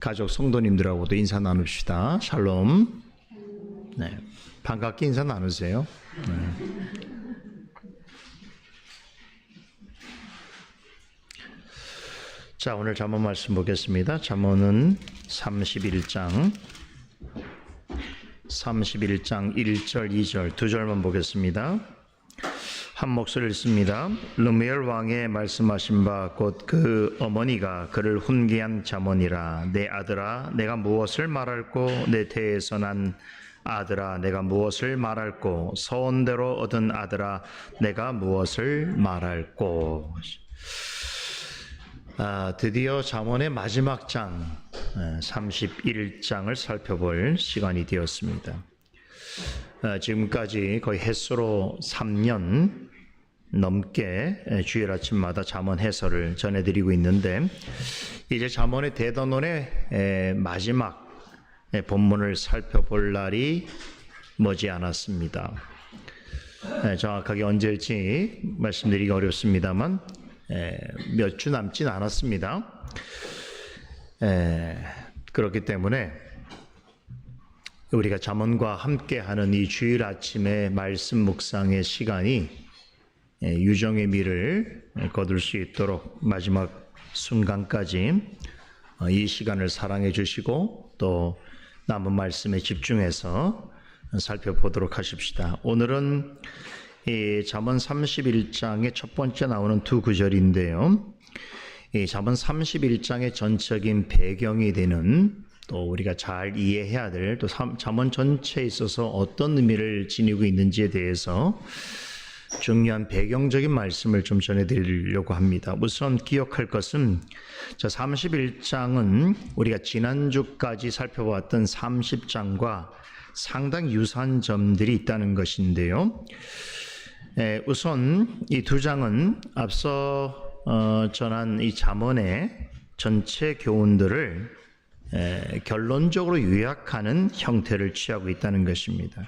가족 성도님들하고도 인사 나눕시다. 샬롬. 네, 반갑게 인사 나누세요. 네. 자, 오늘 잠언 말씀 보겠습니다. 잠언은 31장 1절 2절 두 절만 보겠습니다. 한 목소리를 읽습니다. 르무엘 왕의 말씀하신 바 곧 그 어머니가 그를 훈계한 잠언이라. 내 아들아 내가 무엇을 말할꼬, 내 태에서 난 아들아 내가 무엇을 말할꼬, 서원대로 얻은 아들아 내가 무엇을 말할꼬. 드디어 잠언의 마지막 장 31장을 살펴볼 시간이 되었습니다. 지금까지 거의 햇수로 3년 넘게 주일 아침마다 잠언 해설을 전해드리고 있는데, 이제 잠언의 대단원의 마지막 본문을 살펴볼 날이 머지않았습니다. 정확하게 언제일지 말씀드리기 어렵습니다만 몇 주 남진 않았습니다. 그렇기 때문에 우리가 잠언과 함께하는 이 주일 아침의 말씀 묵상의 시간이 유정의 미를 거둘 수 있도록 마지막 순간까지 이 시간을 사랑해 주시고 또 남은 말씀에 집중해서 살펴보도록 하십시다. 오늘은 이 잠언 31장의 첫 번째 나오는 두 구절인데요. 이 잠언 31장의 전적인 배경이 되는, 또 우리가 잘 이해해야 될, 또 잠언 전체에 있어서 어떤 의미를 지니고 있는지에 대해서 중요한 배경적인 말씀을 좀 전해드리려고 합니다. 우선 기억할 것은, 자 31장은 우리가 지난주까지 살펴보았던 30장과 상당히 유사한 점들이 있다는 것인데요. 우선 이 두 장은 앞서 전한 이 잠언의 전체 교훈들을 결론적으로 요약하는 형태를 취하고 있다는 것입니다.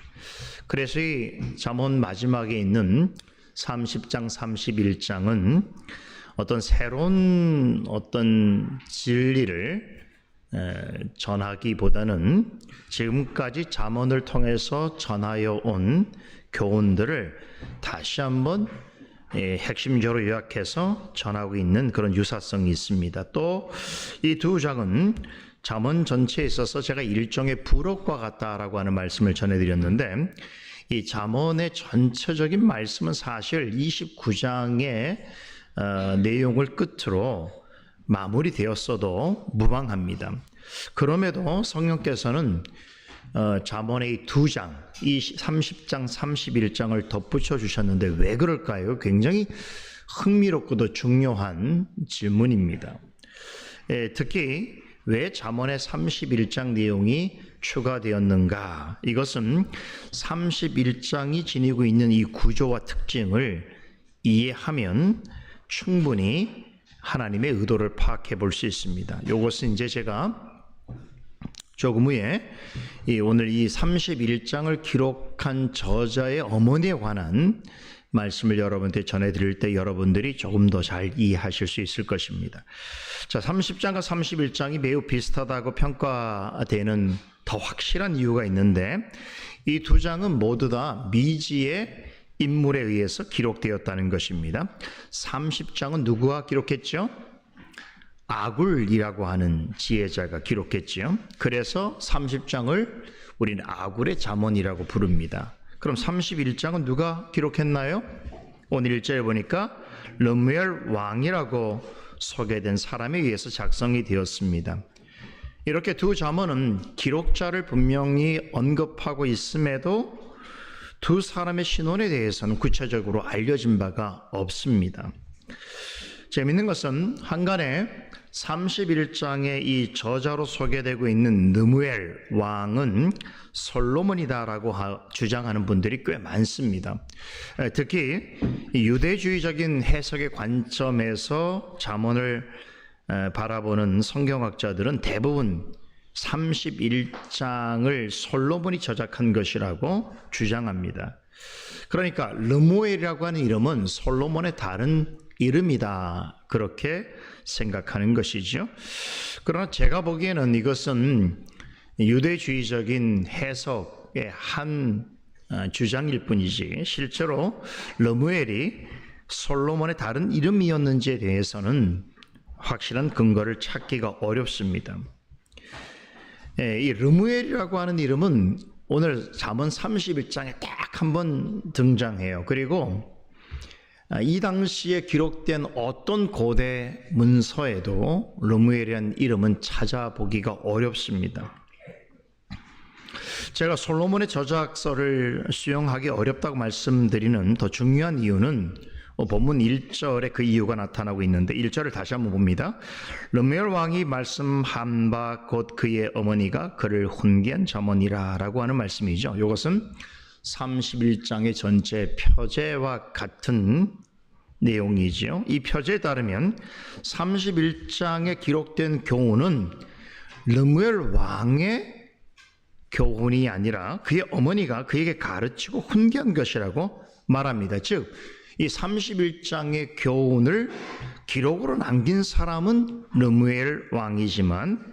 그래서 이 잠언 마지막에 있는 30장, 31장은 어떤 새로운 진리를 전하기보다는 지금까지 잠언을 통해서 전하여 온 교훈들을 다시 한번 핵심적으로 요약해서 전하고 있는 그런 유사성이 있습니다. 또 이 두 장은 잠언 전체에 있어서 제가 일종의 부록과 같다라고 하는 말씀을 전해드렸는데, 이 잠언의 전체적인 말씀은 사실 29장의 내용을 끝으로 마무리되었어도 무방합니다. 그럼에도 성령께서는 잠언의 이 두 장, 이 30장, 31장을 덧붙여 주셨는데 왜 그럴까요? 굉장히 흥미롭고도 중요한 질문입니다. 특히 왜 잠언의 31장 내용이 추가되었는가? 이것은 31장이 지니고 있는 이 구조와 특징을 이해하면 충분히 하나님의 의도를 파악해 볼 수 있습니다. 이것은 이제 제가 조금 후에 오늘 이 31장을 기록한 저자의 어머니에 관한 말씀을 여러분한테 전해드릴 때 여러분들이 조금 더 잘 이해하실 수 있을 것입니다. 자, 30장과 31장이 매우 비슷하다고 평가되는 더 확실한 이유가 있는데, 이 두 장은 모두 다 미지의 인물에 의해서 기록되었다는 것입니다. 30장은 누구가 기록했죠? 아굴이라고 하는 지혜자가 기록했죠. 그래서 30장을 우리는 아굴의 잠언이라고 부릅니다. 그럼 31장은 누가 기록했나요? 오늘 1절에 보니까 르무엘 왕이라고 소개된 사람에 의해서 작성이 되었습니다. 이렇게 두 잠언은 기록자를 분명히 언급하고 있음에도 두 사람의 신원에 대해서는 구체적으로 알려진 바가 없습니다. 재미있는 것은 한간에 31장의 이 저자로 소개되고 있는 르무엘 왕은 솔로몬이다라고 주장하는 분들이 꽤 많습니다. 특히 유대주의적인 해석의 관점에서 잠언을 바라보는 성경학자들은 대부분 31장을 솔로몬이 저작한 것이라고 주장합니다. 그러니까 르무엘이라고 하는 이름은 솔로몬의 다른 이름이다, 그렇게 생각하는 것이죠. 그러나 제가 보기에는 이것은 유대주의적인 해석의 한 주장일 뿐이지 실제로 르무엘이 솔로몬의 다른 이름이었는지에 대해서는 확실한 근거를 찾기가 어렵습니다. 이 르무엘이라고 하는 이름은 오늘 잠언 31장에 딱 한 번 등장해요. 그리고 이 당시에 기록된 어떤 고대 문서에도 르무엘이라는 이름은 찾아보기가 어렵습니다. 제가 솔로몬의 저작서를 수용하기 어렵다고 말씀드리는 더 중요한 이유는 본문 1절에 그 이유가 나타나고 있는데 1절을 다시 한번 봅니다. 르무엘 왕이 말씀한 바 곧 그의 어머니가 그를 훈계한 잠언이라 라고 하는 말씀이죠. 이것은 31장의 전체 표제와 같은 내용이지요. 이 표제에 따르면 31장에 기록된 교훈은 르무엘 왕의 교훈이 아니라 그의 어머니가 그에게 가르치고 훈계한 것이라고 말합니다. 즉, 이 31장의 교훈을 기록으로 남긴 사람은 르무엘 왕이지만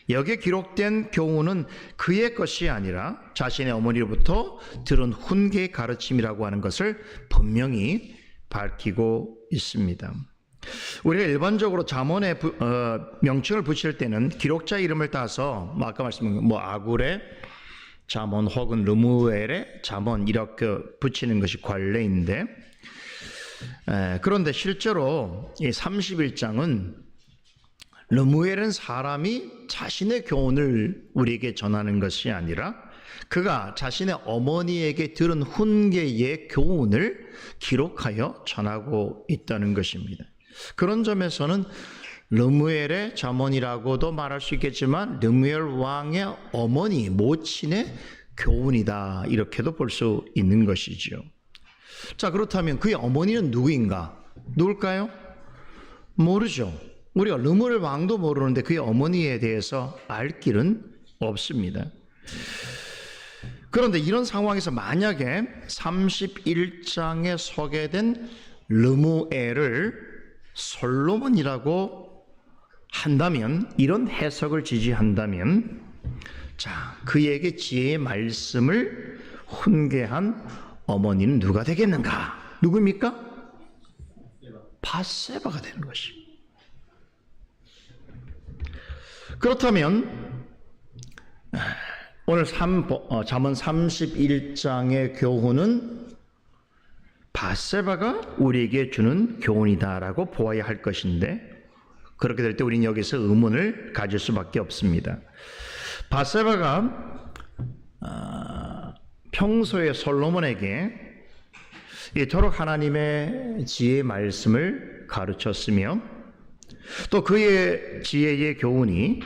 여기에 기록된 교훈은 그의 것이 아니라 자신의 어머니로부터 들은 훈계의 가르침이라고 하는 것을 분명히 밝히고 있습니다. 우리가 일반적으로 잠언에 명칭을 붙일 때는 기록자 이름을 따서 아까 말씀한 아굴의 잠언 혹은 르무엘의 잠언 이렇게 붙이는 것이 관례인데 그런데 실제로 이 31장은 르무엘은 사람이 자신의 교훈을 우리에게 전하는 것이 아니라 그가 자신의 어머니에게 들은 훈계의 교훈을 기록하여 전하고 있다는 것입니다. 그런 점에서는 르무엘의 잠언이라고도 말할 수 있겠지만 르무엘 왕의 어머니, 모친의 교훈이다 이렇게도 볼 수 있는 것이지요. 자, 그렇다면 그의 어머니는 누굴까요? 모르죠. 우리가 르무엘 왕도 모르는데 그의 어머니에 대해서 알 길은 없습니다. 그런데 이런 상황에서 만약에 31장에 소개된 르무엘을 솔로몬이라고 한다면, 이런 해석을 지지한다면, 자, 그에게 지혜의 말씀을 훈계한 어머니는 누가 되겠는가? 누구입니까? 밧세바가 되는 것이. 그렇다면 오늘 잠언 31장의 교훈은 밧세바가 우리에게 주는 교훈이다라고 보아야 할 것인데 그렇게 될 때 우리는 여기서 의문을 가질 수밖에 없습니다. 밧세바가 평소에 솔로몬에게 이토록 하나님의 지혜의 말씀을 가르쳤으며 또 그의 지혜의 교훈이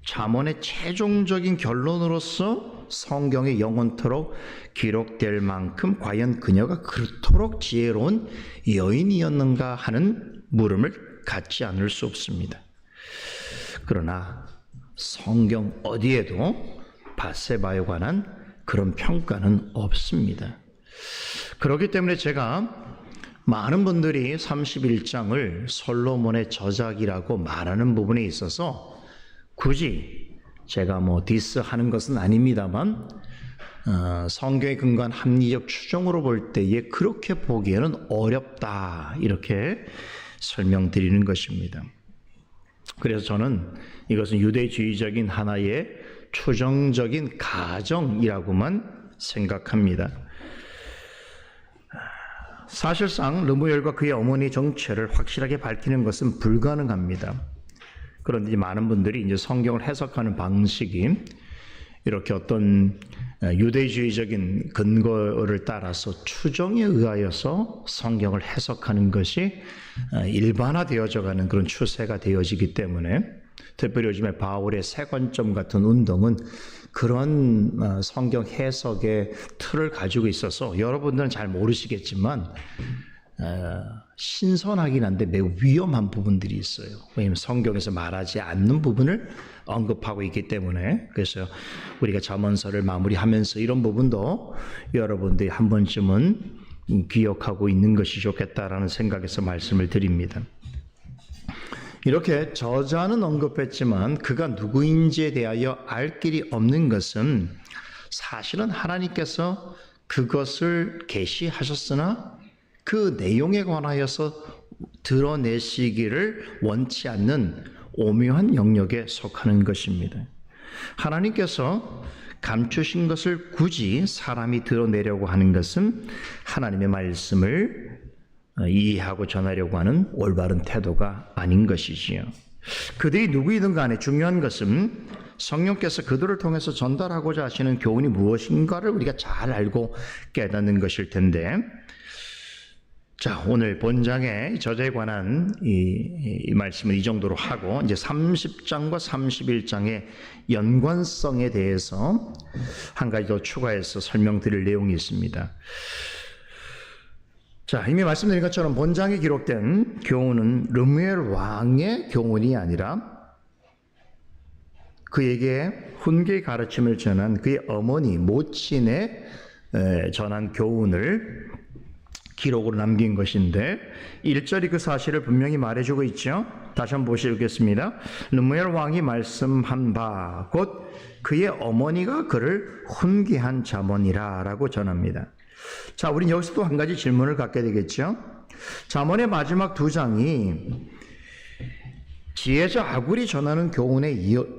잠언의 최종적인 결론으로서 성경에 영원토록 기록될 만큼 과연 그녀가 그토록 지혜로운 여인이었는가 하는 물음을 갖지 않을 수 없습니다. 그러나 성경 어디에도 밧세바에 관한 그런 평가는 없습니다. 그렇기 때문에 제가 많은 분들이 31장을 솔로몬의 저작이라고 말하는 부분에 있어서 굳이 제가 디스하는 것은 아닙니다만 성경에 근거한 합리적 추정으로 볼 때에 그렇게 보기에는 어렵다 이렇게 설명드리는 것입니다. 그래서 저는 이것은 유대주의적인 하나의 추정적인 가정이라고만 생각합니다. 사실상 르무엘과 그의 어머니의 정체를 확실하게 밝히는 것은 불가능합니다. 그런데 많은 분들이 이제 성경을 해석하는 방식이 이렇게 어떤 유대주의적인 근거를 따라서 추정에 의하여서 성경을 해석하는 것이 일반화되어져 가는 그런 추세가 되어지기 때문에 특별히 요즘에 바울의 세 관점 같은 운동은 그런 성경 해석의 틀을 가지고 있어서 여러분들은 잘 모르시겠지만 신선하긴 한데 매우 위험한 부분들이 있어요. 왜냐하면 성경에서 말하지 않는 부분을 언급하고 있기 때문에. 그래서 우리가 잠언서를 마무리하면서 이런 부분도 여러분들이 한 번쯤은 기억하고 있는 것이 좋겠다라는 생각에서 말씀을 드립니다. 이렇게 저자는 언급했지만 그가 누구인지에 대하여 알 길이 없는 것은 사실은 하나님께서 그것을 계시하셨으나 그 내용에 관하여서 드러내시기를 원치 않는 오묘한 영역에 속하는 것입니다. 하나님께서 감추신 것을 굳이 사람이 드러내려고 하는 것은 하나님의 말씀을 이해하고 전하려고 하는 올바른 태도가 아닌 것이지요. 그들이 누구이든 간에 중요한 것은 성령께서 그들을 통해서 전달하고자 하시는 교훈이 무엇인가를 우리가 잘 알고 깨닫는 것일 텐데, 자, 오늘 본장의 저자에 관한 이 말씀은 이 정도로 하고 이제 30장과 31장의 연관성에 대해서 한 가지 더 추가해서 설명드릴 내용이 있습니다. 자, 이미 말씀드린 것처럼 본장에 기록된 교훈은 르무엘 왕의 교훈이 아니라 그에게 훈계의 가르침을 전한 그의 어머니 모친의 전한 교훈을 기록으로 남긴 것인데 1절이 그 사실을 분명히 말해주고 있죠. 다시 한번 보시겠습니다. 르무엘 왕이 말씀한 바 곧 그의 어머니가 그를 훈계한 잠언이라 라고 전합니다. 자, 우린 여기서 또 한 가지 질문을 갖게 되겠죠. 잠언의 마지막 두 장이 지혜자 아굴이 전하는 교훈에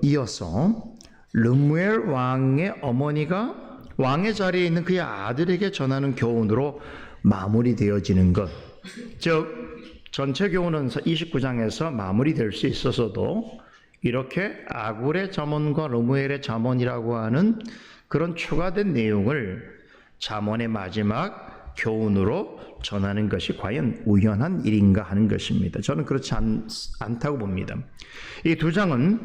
이어서 르무엘 왕의 어머니가 왕의 자리에 있는 그의 아들에게 전하는 교훈으로 마무리되어지는 것, 즉 전체 교훈은 29장에서 마무리될 수 있어서도 이렇게 아굴의 잠언과 르무엘의 잠언이라고 하는 그런 추가된 내용을 잠언의 마지막 교훈으로 전하는 것이 과연 우연한 일인가 하는 것입니다. 저는 그렇지 않다고 봅니다. 이 두 장은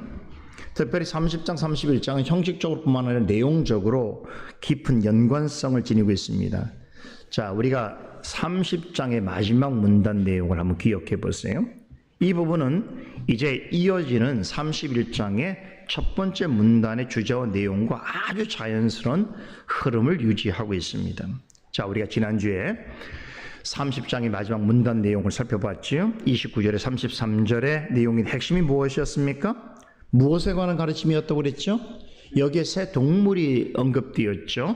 특별히 30장, 31장은 형식적으로 뿐만 아니라 내용적으로 깊은 연관성을 지니고 있습니다. 자, 우리가 30장의 마지막 문단 내용을 한번 기억해 보세요. 이 부분은 이제 이어지는 31장의 첫 번째 문단의 주제와 내용과 아주 자연스러운 흐름을 유지하고 있습니다. 자, 우리가 지난주에 30장의 마지막 문단 내용을 살펴봤지요. 29절에 33절의 내용의 핵심이 무엇이었습니까? 무엇에 관한 가르침이었다고 그랬죠? 여기에 새 동물이 언급되었죠.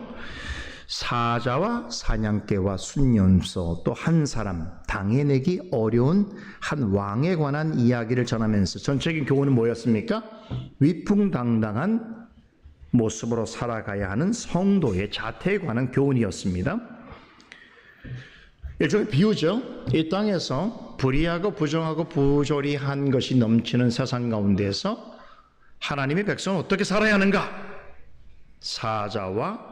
사자와 사냥개와 순염소 또 한 사람 당해내기 어려운 한 왕에 관한 이야기를 전하면서 전체적인 교훈은 뭐였습니까? 위풍당당한 모습으로 살아가야 하는 성도의 자태에 관한 교훈이었습니다. 일종의 비유죠. 이 땅에서 불의하고 부정하고 부조리한 것이 넘치는 세상 가운데에서 하나님의 백성은 어떻게 살아야 하는가? 사자와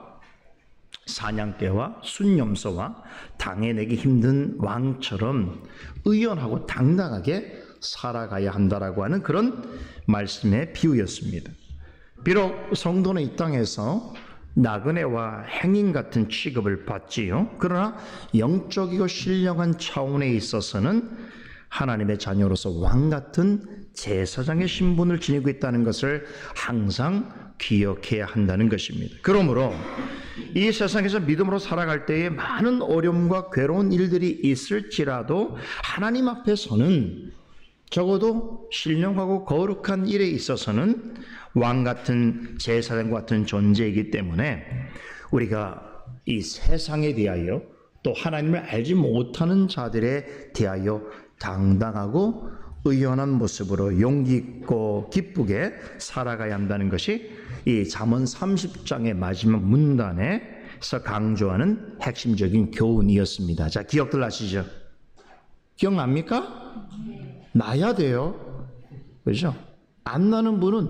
사냥개와 순염소와 당해내기 힘든 왕처럼 의연하고 당당하게 살아가야 한다라고 하는 그런 말씀의 비유였습니다. 비록 성도는 이 땅에서 나그네와 행인 같은 취급을 받지요. 그러나 영적이고 신령한 차원에 있어서는 하나님의 자녀로서 왕 같은 제사장의 신분을 지니고 있다는 것을 항상 기억해야 한다는 것입니다. 그러므로 이 세상에서 믿음으로 살아갈 때에 많은 어려움과 괴로운 일들이 있을지라도 하나님 앞에서는 적어도 신령하고 거룩한 일에 있어서는 왕 같은 제사장 같은 존재이기 때문에 우리가 이 세상에 대하여 또 하나님을 알지 못하는 자들에 대하여 당당하고 의연한 모습으로 용기 있고 기쁘게 살아가야 한다는 것이 이 잠언 30장의 마지막 문단에서 강조하는 핵심적인 교훈이었습니다. 자, 기억들 나시죠? 기억납니까? 나야 돼요. 그렇죠? 안 나는 분은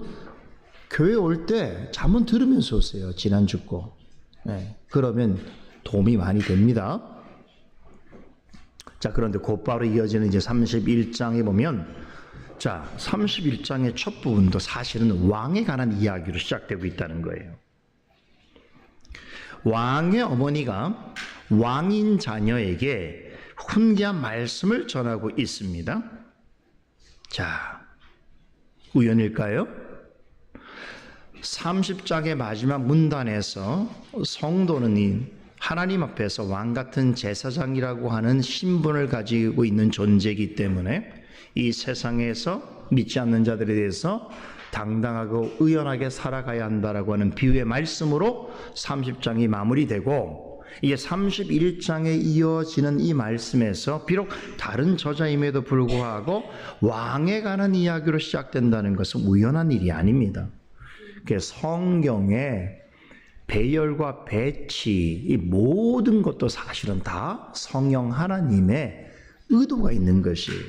교회 올 때 잠언 들으면서 오세요. 지난주 거. 네, 그러면 도움이 많이 됩니다. 자, 그런데 곧바로 이어지는 이제 31장에 보면, 자, 31장의 첫 부분도 사실은 왕에 관한 이야기로 시작되고 있다는 거예요. 왕의 어머니가 왕인 자녀에게 훈계한 말씀을 전하고 있습니다. 자, 우연일까요? 30장의 마지막 문단에서 성도는 하나님 앞에서 왕 같은 제사장이라고 하는 신분을 가지고 있는 존재이기 때문에 이 세상에서 믿지 않는 자들에 대해서 당당하고 의연하게 살아가야 한다라고 하는 비유의 말씀으로 30장이 마무리되고, 이게 31장에 이어지는 이 말씀에서 비록 다른 저자임에도 불구하고 왕에 관한 이야기로 시작된다는 것은 우연한 일이 아닙니다. 성경에 배열과 배치, 이 모든 것도 사실은 다 성령 하나님의 의도가 있는 것이에요.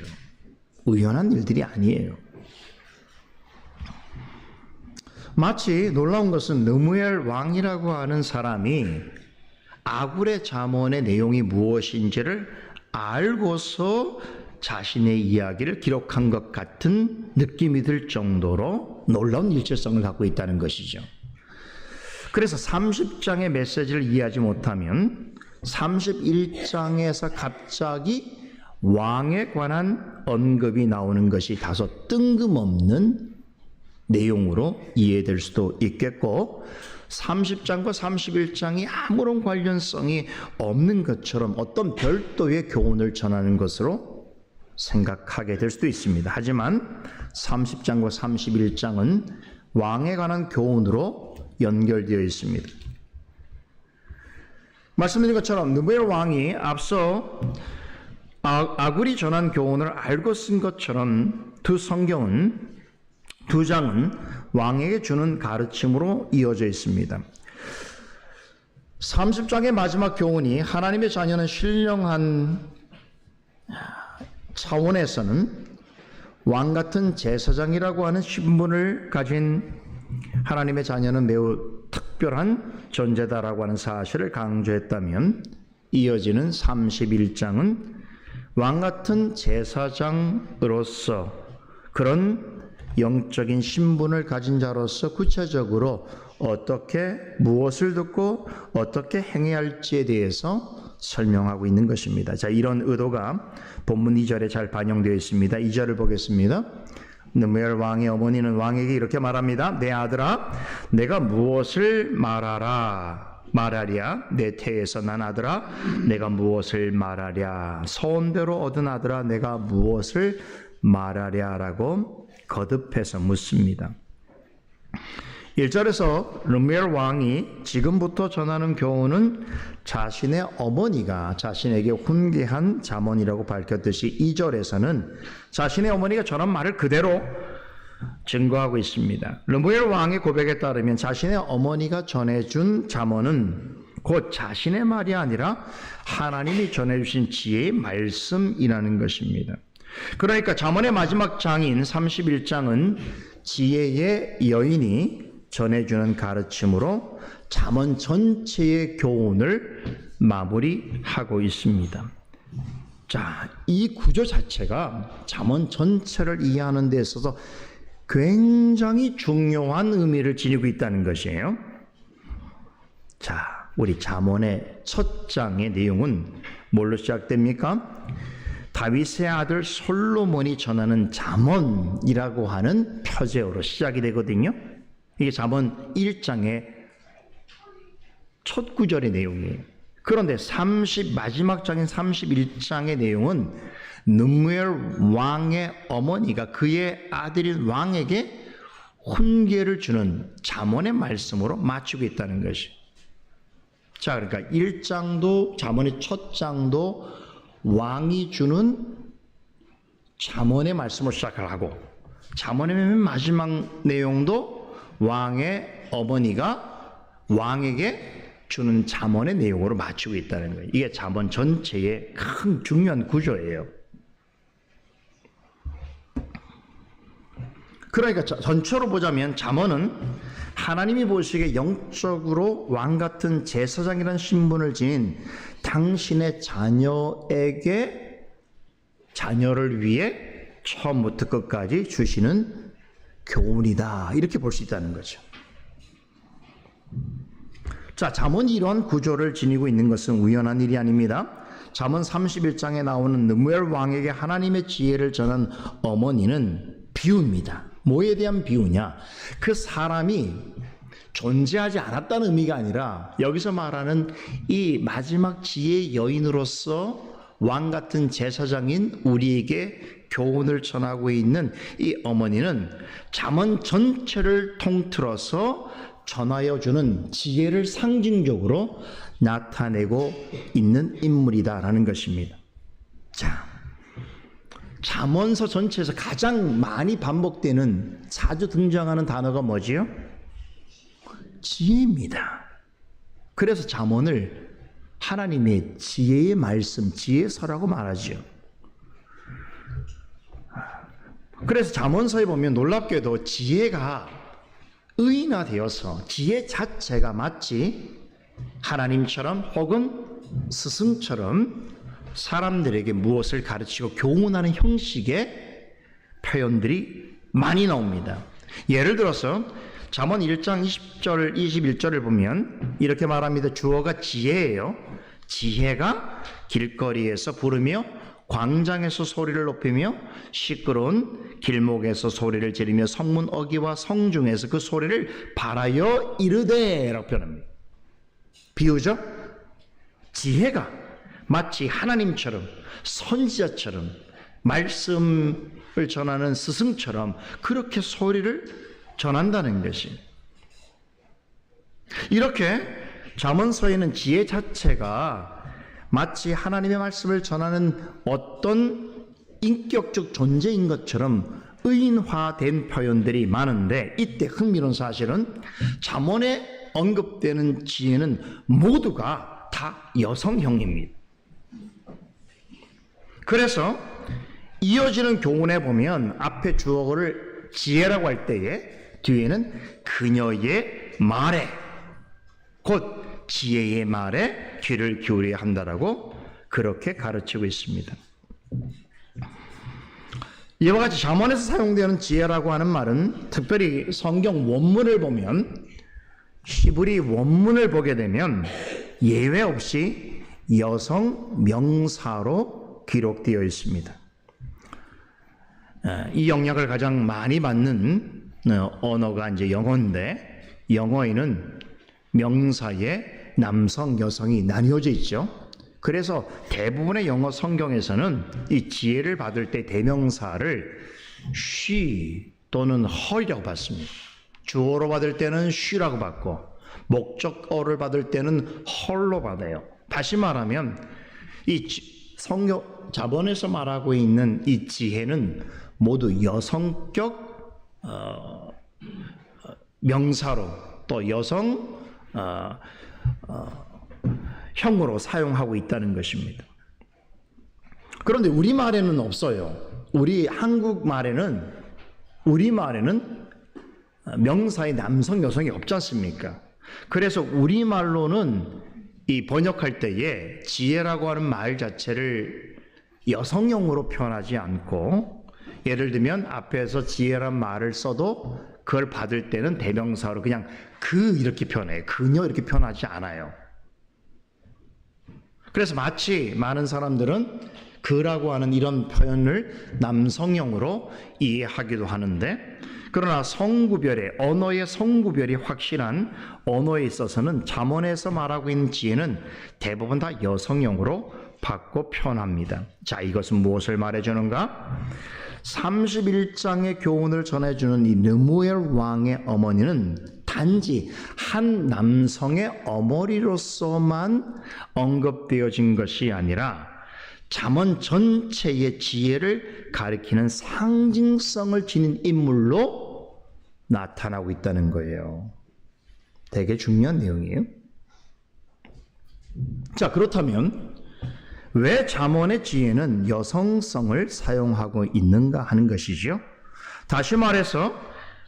우연한 일들이 아니에요. 마치 놀라운 것은 느무엘 왕이라고 하는 사람이 아굴의 잠언의 내용이 무엇인지를 알고서 자신의 이야기를 기록한 것 같은 느낌이 들 정도로 놀라운 일체성을 갖고 있다는 것이죠. 그래서 30장의 메시지를 이해하지 못하면 31장에서 갑자기 왕에 관한 언급이 나오는 것이 다소 뜬금없는 내용으로 이해될 수도 있겠고, 30장과 31장이 아무런 관련성이 없는 것처럼 어떤 별도의 교훈을 전하는 것으로 생각하게 될 수도 있습니다. 하지만 30장과 31장은 왕에 관한 교훈으로 연결되어 있습니다. 말씀드린 것처럼 느부엘 왕이 앞서 아굴이 전한 교훈을 알고 쓴 것처럼 두 장은 왕에게 주는 가르침으로 이어져 있습니다. 30장의 마지막 교훈이 하나님의 자녀는 신령한 차원에서는 왕 같은 제사장이라고 하는 신분을 가진 하나님의 자녀는 매우 특별한 존재다라고 하는 사실을 강조했다면, 이어지는 31장은 왕 같은 제사장으로서 그런 영적인 신분을 가진 자로서 구체적으로 어떻게 무엇을 듣고 어떻게 행해야 할지에 대해서 설명하고 있는 것입니다. 자, 이런 의도가 본문 2절에 잘 반영되어 있습니다. 2절을 보겠습니다. 느무엘 왕의 어머니는 왕에게 이렇게 말합니다. 내 아들아, 내가 무엇을 말하랴? 내 태에서 난 아들아, 내가 무엇을 말하랴? 소원대로 얻은 아들아, 내가 무엇을 말하랴? 라고 거듭해서 묻습니다. 1절에서 느무엘 왕이 지금부터 전하는 교훈은 자신의 어머니가 자신에게 훈계한 잠언이라고 밝혔듯이, 2절에서는 자신의 어머니가 전한 말을 그대로 증거하고 있습니다. 느무엘 왕의 고백에 따르면 자신의 어머니가 전해준 잠언은 곧 자신의 말이 아니라 하나님이 전해주신 지혜의 말씀이라는 것입니다. 그러니까 잠언의 마지막 장인 31장은 지혜의 여인이 전해주는 가르침으로 잠언 전체의 교훈을 마무리하고 있습니다. 자, 이 구조 자체가 잠언 전체를 이해하는 데 있어서 굉장히 중요한 의미를 지니고 있다는 것이에요. 자, 우리 잠언의 첫 장의 내용은 뭘로 시작됩니까? 다윗의 아들 솔로몬이 전하는 잠언이라고 하는 표제어로 시작이 되거든요. 이게 잠언 1장의 첫 구절의 내용이에요. 그런데 마지막 장인 31장의 내용은 느무엘 왕의 어머니가 그의 아들인 왕에게 훈계를 주는 잠언의 말씀으로 마치고 있다는 것이. 자, 그러니까 1장도 잠언의 첫 장도 왕이 주는 잠언의 말씀을 시작하고, 잠언의 맨 마지막 내용도 왕의 어머니가 왕에게 주는 잠언의 내용으로 맞추고 있다는 거예요. 이게 잠언 전체의 큰 중요한 구조예요. 그러니까 전체로 보자면 잠언은 하나님이 보시기에 영적으로 왕 같은 제사장이라는 신분을 지닌 당신의 자녀를 위해 처음부터 끝까지 주시는 교훈이다, 이렇게 볼 수 있다는 거죠. 자, 잠언이 이러한 구조를 지니고 있는 것은 우연한 일이 아닙니다. 잠언 31장에 나오는 느무엘 왕에게 하나님의 지혜를 전한 어머니는 비유입니다. 뭐에 대한 비유냐? 그 사람이 존재하지 않았다는 의미가 아니라 여기서 말하는 이 마지막 지혜의 여인으로서 왕 같은 제사장인 우리에게 교훈을 전하고 있는 이 어머니는 잠언 전체를 통틀어서 전하여 주는 지혜를 상징적으로 나타내고 있는 인물이다라는 것입니다. 자, 잠언서 전체에서 가장 많이 반복되는, 자주 등장하는 단어가 뭐지요? 지혜입니다. 그래서 잠언을 하나님의 지혜의 말씀, 지혜서라고 말하죠. 그래서 잠언서에 보면 놀랍게도 지혜가 의인화되어서 지혜 자체가 마치 하나님처럼 혹은 스승처럼 사람들에게 무엇을 가르치고 교훈하는 형식의 표현들이 많이 나옵니다. 예를 들어서 잠언 1장 20절, 21절을 보면 이렇게 말합니다. 주어가 지혜예요. 지혜가 길거리에서 부르며 광장에서 소리를 높이며 시끄러운 길목에서 소리를 지르며 성문 어귀와 성중에서 그 소리를 발하여 이르되 라고 표현합니다. 비유죠? 지혜가 마치 하나님처럼, 선지자처럼, 말씀을 전하는 스승처럼 그렇게 소리를 전한다는 것이, 이렇게 잠언서에는 지혜 자체가 마치 하나님의 말씀을 전하는 어떤 인격적 존재인 것처럼 의인화된 표현들이 많은데, 이때 흥미로운 사실은 잠언에 언급되는 지혜는 모두가 다 여성형입니다. 그래서 이어지는 교훈에 보면 앞에 주어를 지혜라고 할 때에 뒤에는 그녀의 말에, 곧 지혜의 말에 귀를 기울여야 한다라고 그렇게 가르치고 있습니다. 이와 같이 잠언에서 사용되는 지혜라고 하는 말은 특별히 성경 원문을 보면, 히브리 원문을 보게 되면 예외 없이 여성 명사로 기록되어 있습니다. 이 영역을 가장 많이 받는 언어가 이제 영어인데, 영어에는 명사에 남성, 여성이 나뉘어져 있죠. 그래서 대부분의 영어 성경에서는 이 지혜를 받을 때 대명사를 she 또는 her이라고 받습니다. 주어로 받을 때는 she라고 받고, 목적어를 받을 때는 her로 받아요. 다시 말하면 이 성경 잠언에서 말하고 있는 이 지혜는 모두 여성격 명사로, 또 여성 형으로 사용하고 있다는 것입니다. 그런데 우리말에는 없어요. 우리 한국말에는, 우리말에는 명사의 남성, 여성이 없지 않습니까? 그래서 우리말로는 이 번역할 때에 지혜라고 하는 말 자체를 여성형으로 표현하지 않고, 예를 들면 앞에서 지혜란 말을 써도 그걸 받을 때는 대명사로 그냥 그 이렇게 표현해요. 그녀 이렇게 표현하지 않아요. 그래서 마치 많은 사람들은 그라고 하는 이런 표현을 남성형으로 이해하기도 하는데, 그러나 성구별의, 언어의 성구별이 확실한 언어에 있어서는 잠언에서 말하고 있는 지혜는 대부분 다 여성형으로 받고 표현합니다. 자, 이것은 무엇을 말해주는가? 31장의 교훈을 전해주는 이 르무엘 왕의 어머니는 단지 한 남성의 어머니로서만 언급되어진 것이 아니라 잠언 전체의 지혜를 가리키는 상징성을 지닌 인물로 나타나고 있다는 거예요. 되게 중요한 내용이에요. 자, 그렇다면 왜 잠언의 지혜는 여성성을 사용하고 있는가 하는 것이죠. 다시 말해서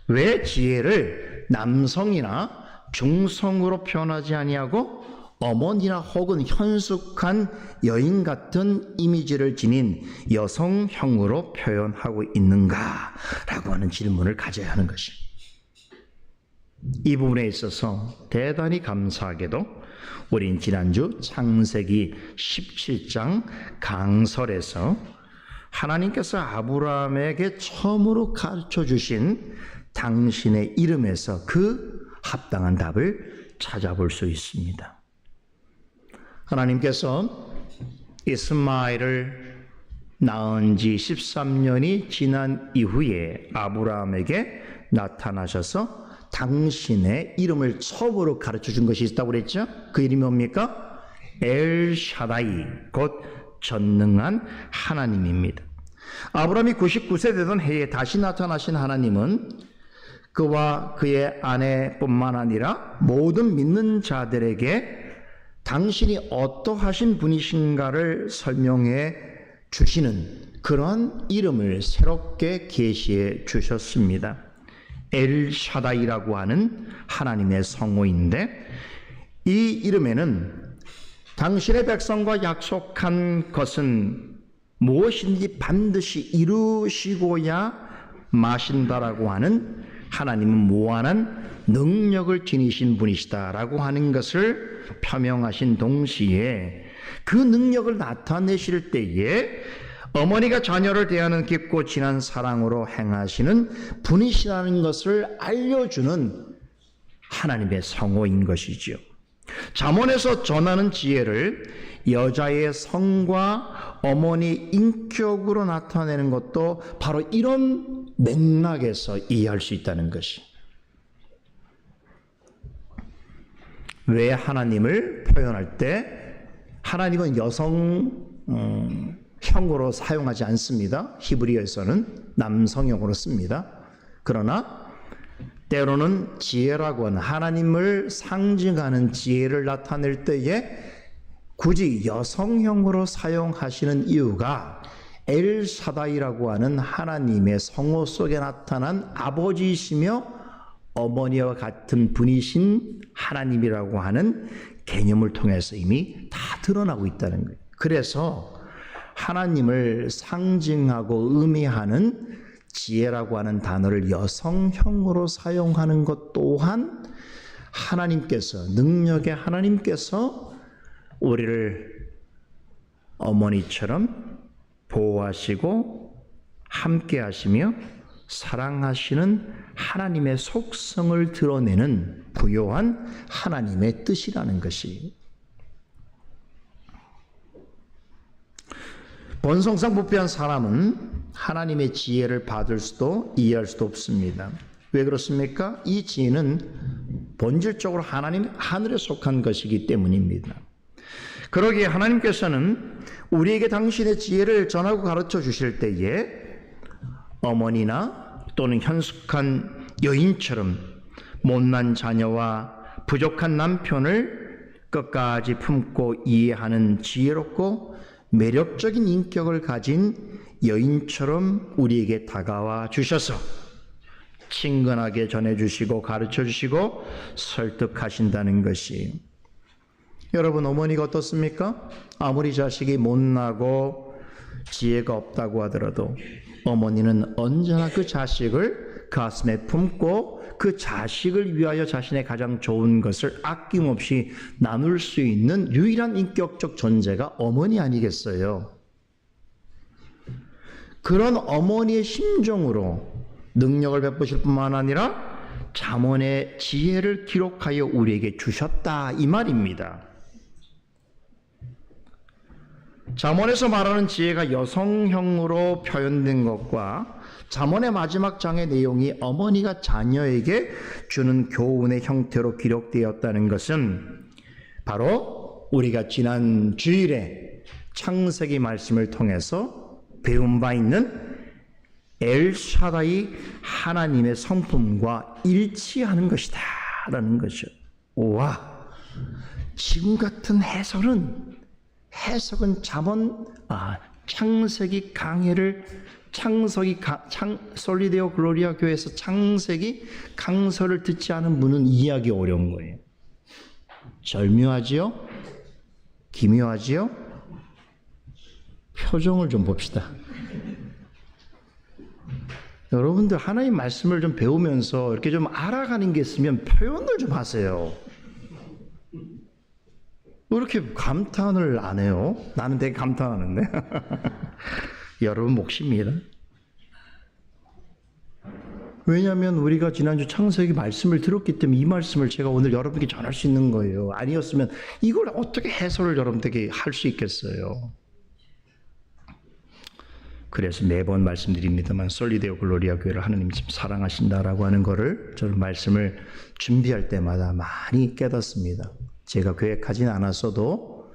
왜 지혜를 남성이나 중성으로 표현하지 아니하고 어머니나 혹은 현숙한 여인 같은 이미지를 지닌 여성형으로 표현하고 있는가라고 하는 질문을 가져야 하는 것이, 이 부분에 있어서 대단히 감사하게도 우린 지난주 창세기 17장 강설에서 하나님께서 아브라함에게 처음으로 가르쳐 주신 당신의 이름에서 그 합당한 답을 찾아볼 수 있습니다. 하나님께서 이스마엘을 낳은 지 13년이 지난 이후에 아브라함에게 나타나셔서 당신의 이름을 처음으로 가르쳐 준 것이 있다고 그랬죠? 그 이름이 뭡니까? 엘샤다이, 곧 전능한 하나님입니다. 아브라함이 99세 되던 해에 다시 나타나신 하나님은 그와 그의 아내뿐만 아니라 모든 믿는 자들에게 당신이 어떠하신 분이신가를 설명해 주시는 그러한 이름을 새롭게 계시해 주셨습니다. 엘샤다이라고 하는 하나님의 성호인데, 이 이름에는 당신의 백성과 약속한 것은 무엇인지 반드시 이루시고야 마신다라고 하는 하나님은 무한한 능력을 지니신 분이시다라고 하는 것을 표명하신 동시에 그 능력을 나타내실 때에 어머니가 자녀를 대하는 깊고 진한 사랑으로 행하시는 분이시라는 것을 알려주는 하나님의 성호인 것이죠. 잠언에서 전하는 지혜를 여자의 성과 어머니 인격으로 나타내는 것도 바로 이런 맥락에서 이해할 수 있다는 것이. 왜 하나님을 표현할 때 하나님은 여성형으로 사용하지 않습니다. 히브리어에서는 남성형으로 씁니다. 그러나 때로는 지혜라고 하는 하나님을 상징하는 지혜를 나타낼 때에 굳이 여성형으로 사용하시는 이유가 엘사다이라고 하는 하나님의 성호 속에 나타난 아버지이시며 어머니와 같은 분이신 하나님이라고 하는 개념을 통해서 이미 다 드러나고 있다는 거예요. 그래서 하나님을 상징하고 의미하는 지혜라고 하는 단어를 여성형으로 사용하는 것 또한 하나님께서, 능력의 하나님께서 우리를 어머니처럼 보호하시고 함께 하시며 사랑하시는 하나님의 속성을 드러내는 부요한 하나님의 뜻이라는 것이. 본성상 부패한 사람은 하나님의 지혜를 받을 수도 이해할 수도 없습니다. 왜 그렇습니까? 이 지혜는 본질적으로 하늘에 속한 것이기 때문입니다. 그러기에 하나님께서는 우리에게 당신의 지혜를 전하고 가르쳐 주실 때에 어머니나 또는 현숙한 여인처럼 못난 자녀와 부족한 남편을 끝까지 품고 이해하는 지혜롭고 매력적인 인격을 가진 여인처럼 우리에게 다가와 주셔서 친근하게 전해주시고 가르쳐주시고 설득하신다는 것이. 여러분, 어머니가 어떻습니까? 아무리 자식이 못나고 지혜가 없다고 하더라도 어머니는 언제나 그 자식을 가슴에 품고 그 자식을 위하여 자신의 가장 좋은 것을 아낌없이 나눌 수 있는 유일한 인격적 존재가 어머니 아니겠어요? 그런 어머니의 심정으로 능력을 베푸실 뿐만 아니라 잠언의 지혜를 기록하여 우리에게 주셨다, 이 말입니다. 잠언에서 말하는 지혜가 여성형으로 표현된 것과 잠언의 마지막 장의 내용이 어머니가 자녀에게 주는 교훈의 형태로 기록되었다는 것은 바로 우리가 지난 주일에 창세기 말씀을 통해서 배운 바 있는 엘샤다이 하나님의 성품과 일치하는 것이다 라는 거죠. 와, 지금 같은 해석은 창세기 강해를 솔리데오 글로리아 교회에서 창세기 강서를 듣지 않은 분은 이해하기 어려운 거예요. 절묘하지요? 기묘하지요? 표정을 좀 봅시다. 여러분들 하나님 말씀을 좀 배우면서 이렇게 좀 알아가는 게 있으면 표현을 좀 하세요. 왜 이렇게 감탄을 안 해요? 나는 되게 감탄하는데. 여러분 몫입니다. 왜냐하면 우리가 지난주 창세기 말씀을 들었기 때문에 이 말씀을 제가 오늘 여러분께 전할 수 있는 거예요. 아니었으면 이걸 어떻게 해설을 여러분들에게 할 수 있겠어요? 그래서 매번 말씀드립니다만 솔리데오 글로리아 교회를 하나님이 참 사랑하신다라고 하는 거를 저는 말씀을 준비할 때마다 많이 깨닫습니다. 제가 계획하진 않았어도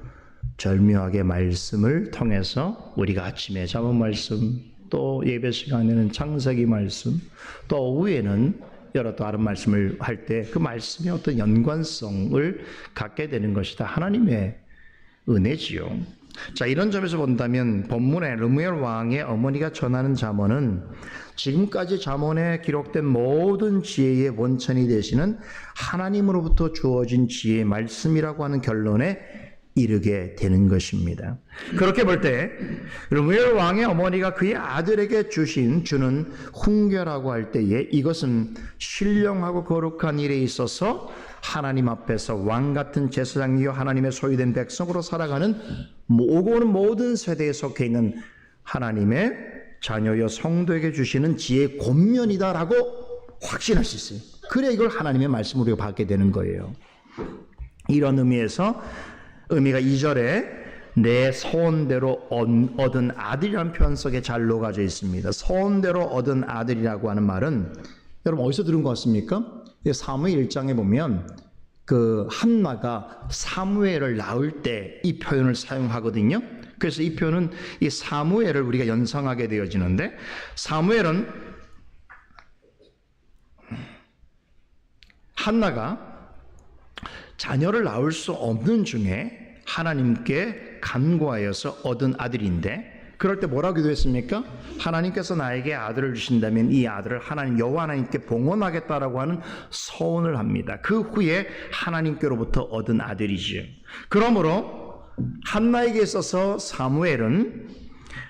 절묘하게 말씀을 통해서 우리가 아침에 잠언 말씀, 또 예배 시간에는 창세기 말씀, 또 오후에는 여러 다른 말씀을 할 때 그 말씀의 어떤 연관성을 갖게 되는 것이 다 하나님의 은혜지요. 자, 이런 점에서 본다면 본문에 르무엘 왕의 어머니가 전하는 잠언은 지금까지 잠언에 기록된 모든 지혜의 원천이 되시는 하나님으로부터 주어진 지혜의 말씀이라고 하는 결론에 이르게 되는 것입니다. 그렇게 볼 때 르무엘 왕의 어머니가 그의 아들에게 주는 훈계라고 할 때에 이것은 신령하고 거룩한 일에 있어서 하나님 앞에서 왕 같은 제사장이요 하나님의 소유된 백성으로 살아가는 오고 오는 모든 세대에 속해 있는 하나님의 자녀여 성도에게 주시는 지혜의 권면이다라고 확신할 수 있어요. 그래 이걸 하나님의 말씀으로 우리가 받게 되는 거예요. 이런 의미에서 의미가 2절에 내 소원대로 얻은 아들이라는 표현 속에 잘 녹아져 있습니다. 소원대로 얻은 아들이라고 하는 말은 여러분 어디서 들은 것 같습니까? 사무엘 1장에 보면 그 한나가 사무엘을 낳을 때 이 표현을 사용하거든요. 그래서 이 표현은 이 사무엘을 우리가 연상하게 되어지는데, 사무엘은 한나가 자녀를 낳을 수 없는 중에 하나님께 간구하여서 얻은 아들인데, 그럴 때 뭐라고 기도했습니까? 하나님께서 나에게 아들을 주신다면 이 아들을 하나님 여호와 하나님께 봉헌하겠다라고 하는 서원을 합니다. 그 후에 하나님께로부터 얻은 아들이지요. 그러므로 한나에게 있어서 사무엘은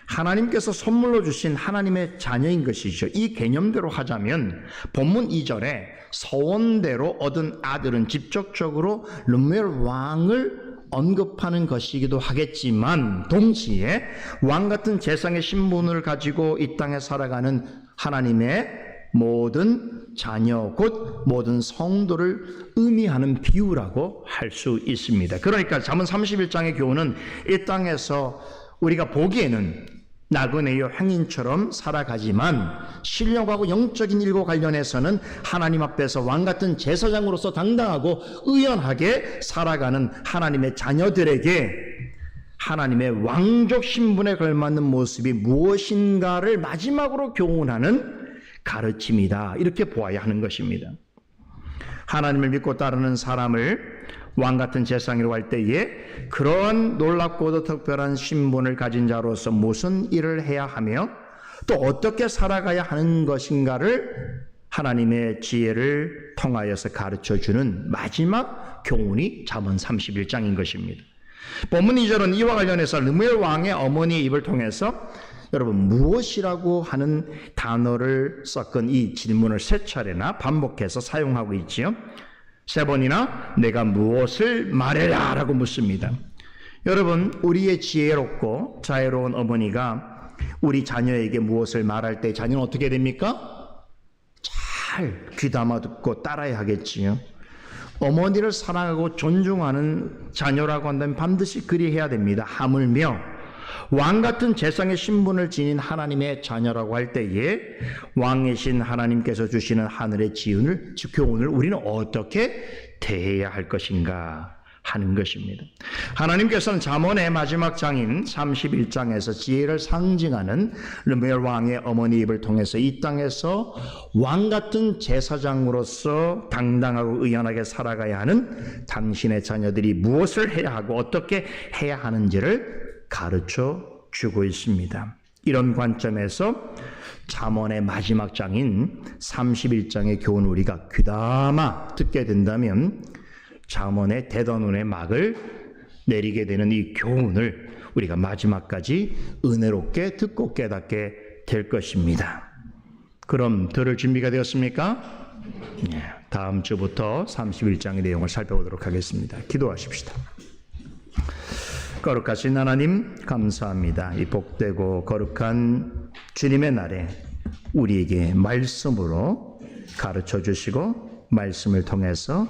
하나님께서 선물로 주신 하나님의 자녀인 것이죠. 이 개념대로 하자면 본문 2절에 서원대로 얻은 아들은 직접적으로 르무엘 왕을 언급하는 것이기도 하겠지만, 동시에 왕 같은 재상의 신분을 가지고 이 땅에 살아가는 하나님의 모든 자녀 곧 모든 성도를 의미하는 비유라고 할 수 있습니다. 그러니까 잠언 31장의 교훈은 이 땅에서 우리가 보기에는 나그네요 행인처럼 살아가지만 신령하고 영적인 일과 관련해서는 하나님 앞에서 왕같은 제사장으로서 당당하고 의연하게 살아가는 하나님의 자녀들에게 하나님의 왕족 신분에 걸맞는 모습이 무엇인가를 마지막으로 교훈하는 가르침이다, 이렇게 보아야 하는 것입니다. 하나님을 믿고 따르는 사람을 왕같은 제사장이라고 할 때에 그러한 놀랍고도 특별한 신분을 가진 자로서 무슨 일을 해야 하며 또 어떻게 살아가야 하는 것인가를 하나님의 지혜를 통하여서 가르쳐주는 마지막 교훈이 잠언 31장인 것입니다. 본문 2절은 이와 관련해서 르무엘 왕의 어머니의 입을 통해서 여러분 무엇이라고 하는 단어를 섞은 이 질문을 세 차례나 반복해서 사용하고 있지요. 세 번이나 내가 무엇을 말해라 라고 묻습니다. 여러분, 우리의 지혜롭고 자애로운 어머니가 우리 자녀에게 무엇을 말할 때 자녀는 어떻게 됩니까? 잘 귀담아 듣고 따라야 하겠지요. 어머니를 사랑하고 존중하는 자녀라고 한다면 반드시 그리해야 됩니다. 하물며 왕같은 제상의 신분을 지닌 하나님의 자녀라고 할 때에 왕이신 하나님께서 주시는 하늘의 교훈을 우리는 어떻게 대해야 할 것인가 하는 것입니다. 하나님께서는 잠언의 마지막 장인 31장에서 지혜를 상징하는 르무엘 왕의 어머니 입을 통해서 이 땅에서 왕같은 제사장으로서 당당하고 의연하게 살아가야 하는 당신의 자녀들이 무엇을 해야 하고 어떻게 해야 하는지를 가르쳐 주고 있습니다. 이런 관점에서 잠언의 마지막 장인 31장의 교훈을 우리가 귀담아 듣게 된다면 잠언의 대단원의 막을 내리게 되는 이 교훈을 우리가 마지막까지 은혜롭게 듣고 깨닫게 될 것입니다. 그럼 들을 준비가 되었습니까? 다음 주부터 31장의 내용을 살펴보도록 하겠습니다. 기도하십시다. 거룩하신 하나님, 감사합니다. 이 복되고 거룩한 주님의 날에 우리에게 말씀으로 가르쳐 주시고 말씀을 통해서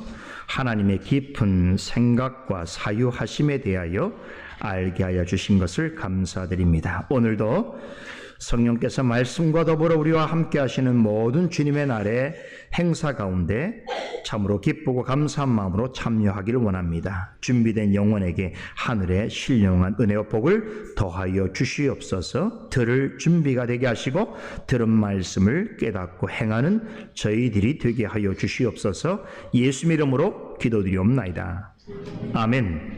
하나님의 깊은 생각과 사유하심에 대하여 알게 하여 주신 것을 감사드립니다. 오늘도 성령께서 말씀과 더불어 우리와 함께 하시는 모든 주님의 날의 행사 가운데 참으로 기쁘고 감사한 마음으로 참여하기를 원합니다. 준비된 영혼에게 하늘의 신령한 은혜와 복을 더하여 주시옵소서. 들을 준비가 되게 하시고 들은 말씀을 깨닫고 행하는 저희들이 되게 하여 주시옵소서. 예수 이름으로 기도드리옵나이다. 아멘.